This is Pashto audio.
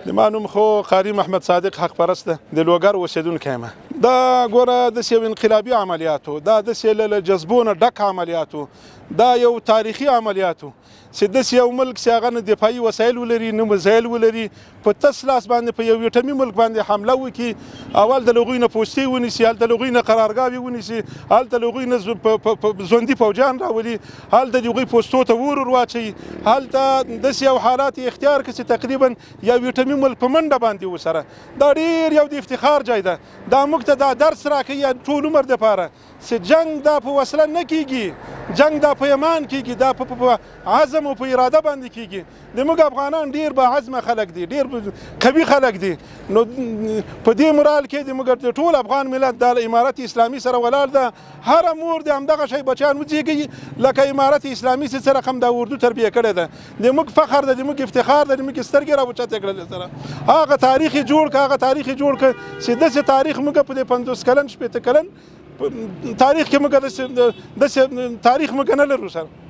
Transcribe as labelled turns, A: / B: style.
A: زما نوم خو قاري محمد صادق حق پرست د لوګر اوسیدونکی یم. دا ګوره داسې یو انقلابي عملیاتو، دا داسې له جذبو نه ډک عملیاتو، دا یو تاریخي عملیاتو چې داسې یو ملک چې هغه نه دفاعي وسایل ولري نه وسایل ولري، په تس لاس باندې په یو ایټمي ملک باندې حمله وکړي. اول د هغوی نه پوستې ونیسي، هلته د هغوی نه قرارګاوې ونیسي، هلته د هغوی نه ژوندي پوجان راولي، هلته د هغوی پوستو ته اور واچوي، هلته داسې یو حالات اختیار کړي چې تقریبا یو ایټمي ملک په منډه باندې ورسره. دا ډېر یو د افتخار ځای ده. دا موږ ته دا درس راکوي ټول عمر دپاره چې جنګ دا په وسله نه کیږي، جنګ دا په ایمان کیږي، دا په عزم او په اراده باندې کیږي. زموږ افغانان ډېر با عزمه خلک دي، ډېر قوي خلک دي. نو په دې مورال کې زموږ ټول افغان ملت د امارت اسلامي سره ولاړ ده. هره مور د همدغه شی بچیان وزېږوي لکه امارت اسلامي چې څه رقم د اردو تربیه کړې ده. زموږ فخر ده، زموږ افتخار ده، زموږ سترګې راوچتې کړلې سره. هغه تاریخ یې جوړ کړه، هغه تاریخ یې جوړ کړه چې داسې تاریخ موږ په دې 50 کلن 60 کلن تاریخ کې موږ داسې تاریخ موږ نه لرو سره.